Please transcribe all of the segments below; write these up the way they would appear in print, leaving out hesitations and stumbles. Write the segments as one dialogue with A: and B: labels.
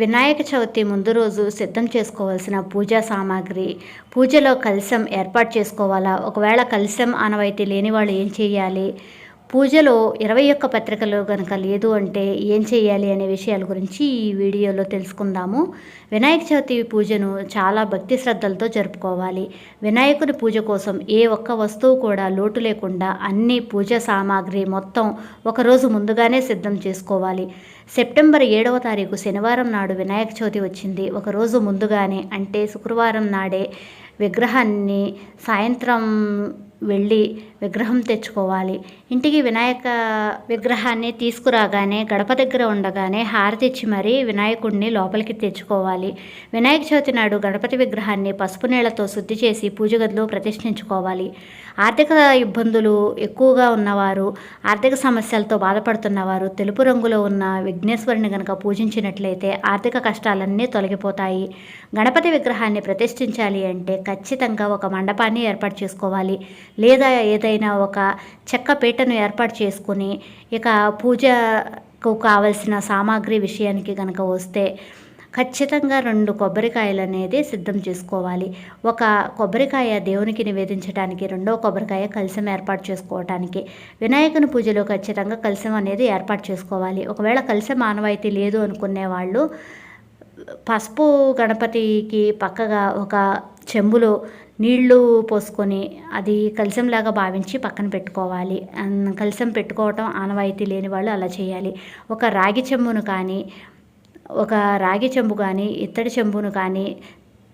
A: వినాయక చవితి ముందు రోజు సిద్ధం చేసుకోవాల్సిన పూజా సామాగ్రి, పూజలో కలశం ఏర్పాటు చేసుకోవాలా? ఒకవేళ కలశం ఆనవాయితీ లేని వాళ్ళు ఏం చేయాలి? పూజలో 21 పత్రికలు గనక లేదు అంటే ఏం చేయాలి అనే విషయాల గురించి ఈ వీడియోలో తెలుసుకుందాము. వినాయక చవితి పూజను చాలా భక్తి శ్రద్ధలతో జరుపుకోవాలి. వినాయకుని పూజ కోసం ఏ ఒక్క వస్తువు కూడా లోటు లేకుండా అన్ని పూజా సామాగ్రి మొత్తం ఒకరోజు ముందుగానే సిద్ధం చేసుకోవాలి. సెప్టెంబర్ 7వ తారీఖు శనివారం నాడు వినాయక చవితి వచ్చింది. ఒకరోజు ముందుగానే అంటే శుక్రవారం నాడే విగ్రహాన్ని సాయంత్రం వెళ్ళి విగ్రహం తెచ్చుకోవాలి. ఇంటికి వినాయక విగ్రహాన్ని తీసుకురాగానే గడప దగ్గర ఉండగానే హారతి ఇచ్చి మరీ వినాయకుడిని లోపలికి తెచ్చుకోవాలి. వినాయక చవితి నాడు గణపతి విగ్రహాన్ని పసుపు నీళ్లతో శుద్ధి చేసి పూజ గదిలో ప్రతిష్ఠించుకోవాలి. ఆర్థిక ఇబ్బందులు ఎక్కువగా ఉన్నవారు, ఆర్థిక సమస్యలతో బాధపడుతున్నవారు తెలుపు రంగులో ఉన్న విఘ్నేశ్వరుని గనక పూజించినట్లయితే ఆర్థిక కష్టాలన్నీ తొలగిపోతాయి. గణపతి విగ్రహాన్ని ప్రతిష్ఠించాలి అంటే ఖచ్చితంగా ఒక మండపాన్ని ఏర్పాటు చేసుకోవాలి. లేదా ఏదైనా ఒక చెక్క పీటను ఏర్పాటు చేసుకుని ఇక పూజకు కావలసిన సామాగ్రి విషయానికి కనుక వస్తే ఖచ్చితంగా 2 కొబ్బరికాయలు అనేది సిద్ధం చేసుకోవాలి. ఒక కొబ్బరికాయ దేవునికి నివేదించడానికి, రెండో కొబ్బరికాయ కలశం ఏర్పాటు చేసుకోవటానికి. వినాయకుని పూజలో ఖచ్చితంగా కలశం అనేది ఏర్పాటు చేసుకోవాలి. ఒకవేళ కలశం ఆనవాయితీ లేదు అనుకునే వాళ్ళు పసుపు గణపతికి పక్కగా ఒక చెంబులో నీళ్లు పోసుకొని అది కలశంలాగా భావించి పక్కన పెట్టుకోవాలి. కలశం పెట్టుకోవటం ఆనవాయితీ లేని వాళ్ళు అలా చేయాలి. ఒక రాగి చెంబును కానీ, ఒక రాగి చెంబు కానీ, ఇత్తడి చెంబును కానీ,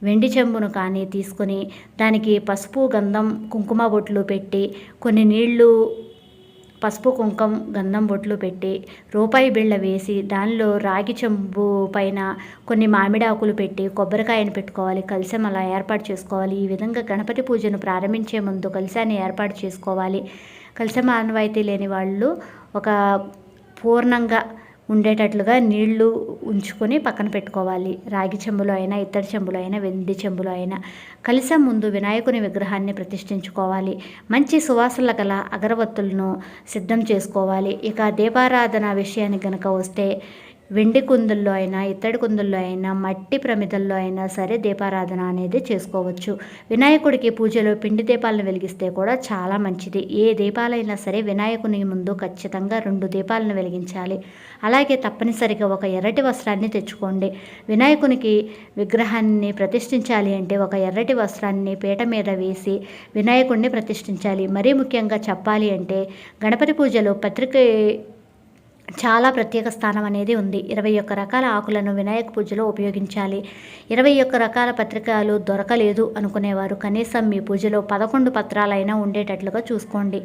A: వెండి చెంబును కానీ తీసుకొని దానికి పసుపు, గంధం, కుంకుమ బొట్లు పెట్టి కొన్ని నీళ్లు, పసుపు, కుంకం, గంధం బొట్లు పెట్టి రూపాయి బిళ్ళ వేసి దానిలో రాగి చెంబు పైన కొన్ని మామిడాకులు పెట్టి కొబ్బరికాయను పెట్టుకోవాలి. కలశం అలా ఏర్పాటు చేసుకోవాలి. ఈ విధంగా గణపతి పూజను ప్రారంభించే ముందు కలశాన్ని ఏర్పాటు చేసుకోవాలి. కలశం ఆనవాయితీ లేని వాళ్ళు ఒక పూర్ణంగా ఉండేటట్లుగా నీళ్లు ఉంచుకొని పక్కన పెట్టుకోవాలి. రాగి చెంబులో అయినా, ఇత్తడి చెంబులో అయినా, వెండి చెంబులో అయినా. కలశం ముందు వినాయకుని విగ్రహాన్ని ప్రతిష్ఠించుకోవాలి. మంచి సువాసనల గల అగరవత్తులను సిద్ధం చేసుకోవాలి. ఇక దీపారాధన విషయానికి గనక వస్తే వెండి కుందుల్లో అయినా, ఇత్తడి కుందుల్లో అయినా, మట్టి ప్రమిదల్లో అయినా సరే దీపారాధన అనేది చేసుకోవచ్చు. వినాయకుడికి పూజలో పిండి దీపాలను వెలిగిస్తే కూడా చాలా మంచిది. ఏ దీపాలైనా సరే వినాయకుని ముందు ఖచ్చితంగా 2 దీపాలను వెలిగించాలి. అలాగే తప్పనిసరిగా ఒక ఎర్రటి వస్త్రాన్ని తెచ్చుకోండి. వినాయకునికి విగ్రహాన్ని ప్రతిష్ఠించాలి అంటే ఒక ఎర్రటి వస్త్రాన్ని పీట మీద వేసి వినాయకుడిని ప్రతిష్ఠించాలి. మరీ ముఖ్యంగా చెప్పాలి అంటే గణపతి పూజలో చాలా ప్రత్యేక స్థానం అనేది ఉంది. 21 రకాల ఆకులను వినాయక పూజలో ఉపయోగించాలి. 21 రకాల పత్రికలు దొరకలేదు అనుకునేవారు కనీసం మీ పూజలో 11 పత్రాలైనా ఉండేటట్లుగా చూసుకోండి.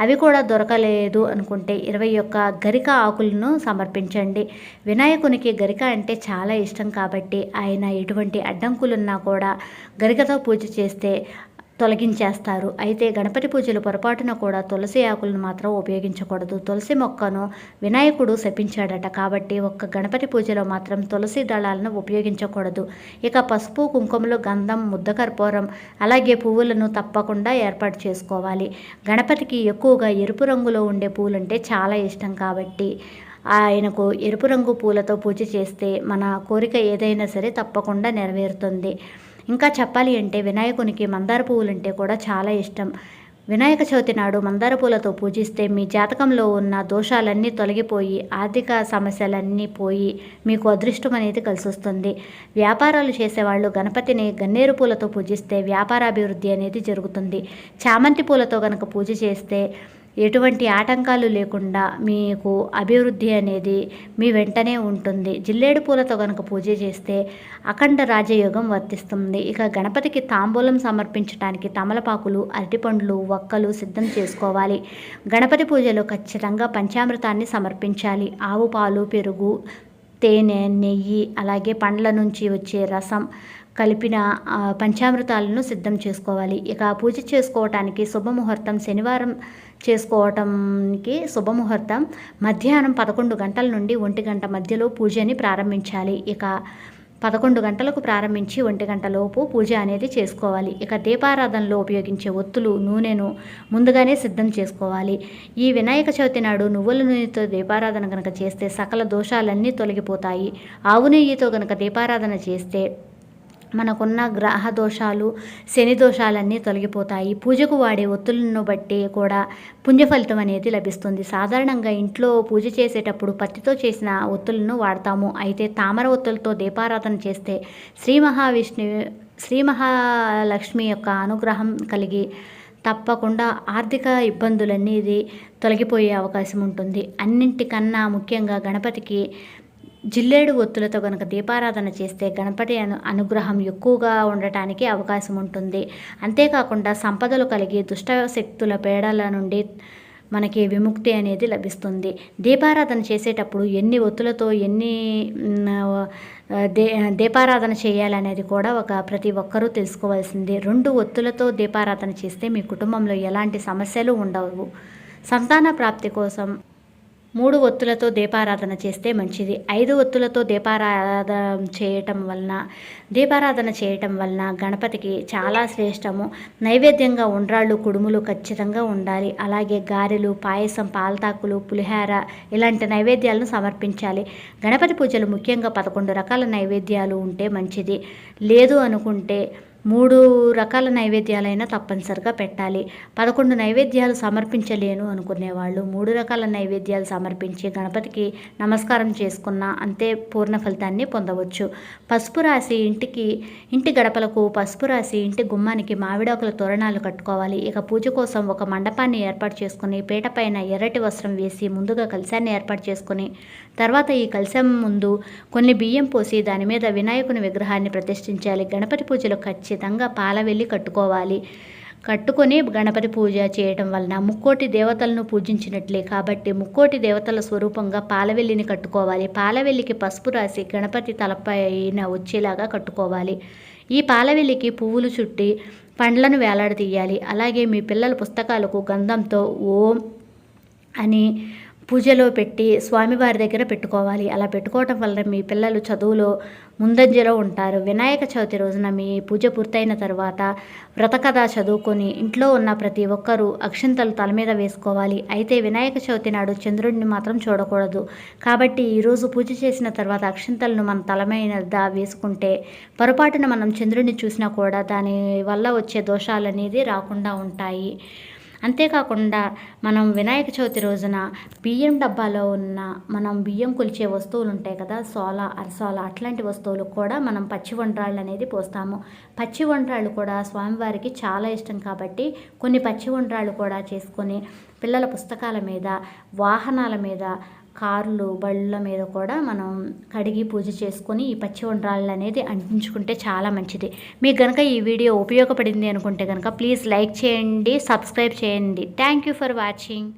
A: అవి కూడా దొరకలేదు అనుకుంటే 21 గరిక ఆకులను సమర్పించండి. వినాయకునికి గరిక అంటే చాలా ఇష్టం కాబట్టి ఆయన ఎటువంటి అడ్డంకులున్నా కూడా గరికతో పూజ చేస్తే తొలగించేస్తారు. అయితే గణపతి పూజలు పొరపాటున కూడా తులసి ఆకులను మాత్రం ఉపయోగించకూడదు. తులసి మొక్కను వినాయకుడు శపించాడట. కాబట్టి ఒక్క గణపతి పూజలో మాత్రం తులసి దళాలను ఉపయోగించకూడదు. ఇక పసుపు, కుంకుమలు, గంధం, ముద్దకర్పూరం అలాగే పువ్వులను తప్పకుండా ఏర్పాటు చేసుకోవాలి. గణపతికి ఎక్కువగా ఎరుపు రంగులో ఉండే పూలంటే చాలా ఇష్టం కాబట్టి ఆయనకు ఎరుపు రంగు పూలతో పూజ చేస్తే మన కోరిక ఏదైనా సరే తప్పకుండా నెరవేరుతుంది. ఇంకా చెప్పాలి అంటే వినాయకునికి మందార పువ్వులంటే కూడా చాలా ఇష్టం. వినాయక చవితి నాడు మందార పూలతో పూజిస్తే మీ జాతకంలో ఉన్న దోషాలన్నీ తొలగిపోయి ఆర్థిక సమస్యలన్నీ పోయి మీకు అదృష్టం అనేది కలిసి వస్తుంది. వ్యాపారాలు చేసేవాళ్ళు గణపతిని గన్నేరు పూలతో పూజిస్తే వ్యాపారాభివృద్ధి అనేది జరుగుతుంది. చామంతి పూలతో కనుక పూజ చేస్తే ఎటువంటి ఆటంకాలు లేకుండా మీకు అభివృద్ధి అనేది మీ వెంటనే ఉంటుంది. జిల్లేడు పూలతో కనుక పూజ చేస్తే అఖండ రాజయోగం వర్తిస్తుంది. ఇక గణపతికి తాంబూలం సమర్పించడానికి తమలపాకులు, అరటిపండ్లు, వక్కలు సిద్ధం చేసుకోవాలి. గణపతి పూజలో ఖచ్చితంగా పంచామృతాన్ని సమర్పించాలి. ఆవు పాలు, పెరుగు, తేనె, నెయ్యి అలాగే పండ్ల నుంచి వచ్చే రసం కలిపిన పంచామృతాలను సిద్ధం చేసుకోవాలి. ఇక పూజ చేసుకోవటానికి శుభముహూర్తం శనివారం చేసుకోవటానికి శుభముహూర్తం మధ్యాహ్నం 11 గంటల నుండి 1 గంట మధ్యలో పూజని ప్రారంభించాలి. ఇక 11 గంటలకు ప్రారంభించి 1 గంటలోపు పూజ అనేది చేసుకోవాలి. ఇక దీపారాధనలో ఉపయోగించే ఒత్తులు, నూనెను ముందుగానే సిద్ధం చేసుకోవాలి. ఈ వినాయక చవితి నాడు నువ్వుల నూనెతో దీపారాధన కనుక చేస్తే సకల దోషాలన్నీ తొలగిపోతాయి. ఆవు నెయ్యితో కనుక దీపారాధన చేస్తే మనకున్న గ్రహ దోషాలు, శని దోషాలన్నీ తొలగిపోతాయి. పూజకు వాడే ఒత్తులను బట్టి కూడా పుణ్య ఫలితం అనేది లభిస్తుంది. సాధారణంగా ఇంట్లో పూజ చేసేటప్పుడు పత్తితో చేసిన ఒత్తులను వాడతాము. అయితే తామర ఒత్తులతో దీపారాధన చేస్తే శ్రీ మహాలక్ష్మి యొక్క అనుగ్రహం కలిగి తప్పకుండా ఆర్థిక ఇబ్బందులన్నీ ఇది తొలగిపోయే అవకాశం ఉంటుంది. అన్నింటికన్నా ముఖ్యంగా గణపతికి జిల్లేడు ఒత్తులతో కనుక దీపారాధన చేస్తే గణపతి అనుగ్రహం ఎక్కువగా ఉండటానికి అవకాశం ఉంటుంది. అంతేకాకుండా సంపదలు కలిగి దుష్ట శక్తుల పీడల నుండి మనకి విముక్తి అనేది లభిస్తుంది. దీపారాధన చేసేటప్పుడు ఎన్ని ఒత్తులతో దీపారాధన చేయాలనేది కూడా ప్రతి ఒక్కరూ తెలుసుకోవాల్సింది. 2 ఒత్తులతో దీపారాధన చేస్తే మీ కుటుంబంలో ఎలాంటి సమస్యలు ఉండవు. సంతాన ప్రాప్తి కోసం 3 ఒత్తులతో దీపారాధన చేస్తే మంచిది. 5 ఒత్తులతో దీపారాధన చేయటం వలన గణపతికి చాలా శ్రేష్టము. నైవేద్యంగా ఉండ్రాళ్ళు, కుడుములు ఖచ్చితంగా ఉండాలి. అలాగే గారెలు, పాయసం, పాలతాకులు, పులిహార ఇలాంటి నైవేద్యాలను సమర్పించాలి. గణపతి పూజలు ముఖ్యంగా 11 రకాల నైవేద్యాలు ఉంటే మంచిది. లేదు అనుకుంటే 3 రకాల నైవేద్యాలైనా తప్పనిసరిగా పెట్టాలి. 11 నైవేద్యాలు సమర్పించలేను అనుకునేవాళ్ళు 3 రకాల నైవేద్యాలు సమర్పించి గణపతికి నమస్కారం చేసుకున్న అంతే పూర్ణ ఫలితాన్ని పొందవచ్చు. పసుపు రాసి ఇంటి గడపలకు పసుపు రాసి ఇంటి గుమ్మానికి మామిడాకుల తోరణాలు కట్టుకోవాలి. ఇక పూజ కోసం ఒక మండపాన్ని ఏర్పాటు చేసుకుని పీట పైన ఎర్రటి వస్త్రం వేసి ముందుగా కలశాన్ని ఏర్పాటు చేసుకుని తర్వాత ఈ కలశం ముందు కొన్ని బియ్యం పోసి దాని మీద వినాయకుని విగ్రహాన్ని ప్రతిష్ఠించాలి. గణపతి పూజలో ఖచ్చితంగా పాలవెల్లి కట్టుకొని గణపతి పూజ చేయటం వలన ముక్కోటి దేవతలను పూజించినట్లే కాబట్టి ముక్కోటి దేవతల స్వరూపంగా పాలవెల్లిని కట్టుకోవాలి. పాలవెల్లికి పసుపు రాసి గణపతి తలపైన వచ్చేలాగా కట్టుకోవాలి. ఈ పాలవెల్లికి పువ్వులు చుట్టి పండ్లను వేలాడదీయాలి. అలాగే మీ పిల్లల పుస్తకాలకు గంధంతో ఓం అని పూజలో పెట్టి స్వామివారి దగ్గర పెట్టుకోవాలి. అలా పెట్టుకోవటం వల్ల మీ పిల్లలు చదువులో ముందంజలో ఉంటారు. వినాయక చవితి రోజున మీ పూజ పూర్తయిన తర్వాత వ్రతకథ చదువుకొని ఇంట్లో ఉన్న ప్రతి ఒక్కరూ అక్షింతలు తల మీద వేసుకోవాలి. అయితే వినాయక చవితి నాడు చంద్రుడిని మాత్రం చూడకూడదు. కాబట్టి ఈరోజు పూజ చేసిన తర్వాత అక్షింతలను మన తల మీద వేసుకుంటే పొరపాటున మనం చంద్రుడిని చూసినా కూడా దాని వల్ల వచ్చే దోషాలు అనేది రాకుండా ఉంటాయి. అంతేకాకుండా మనం వినాయక చవితి రోజున బియ్యం డబ్బాలో ఉన్న మనం బియ్యం కొలిచే వస్తువులు ఉంటాయి కదా, అరసోల అట్లాంటి వస్తువులకు కూడా మనం పచ్చి వండ్రాళ్ళు అనేది పోస్తాము. పచ్చి వండ్రాళ్ళు కూడా స్వామివారికి చాలా ఇష్టం కాబట్టి కొన్ని పచ్చి వండ్రాళ్ళు కూడా చేసుకొని పిల్లల పుస్తకాల మీద, వాహనాల మీద, కార్లు, బళ్ళ మీద కూడా మనం కడిగి పూజ చేసుకొని ఈ పచ్చి వండ్రాళ్ళు అనేది అంటించుకుంటే చాలా మంచిది. మీకు కనుక ఈ వీడియో ఉపయోగపడింది అనుకుంటే కనుక ప్లీజ్ లైక్ చేయండి, సబ్స్క్రైబ్ చేయండి. Thank you for watching.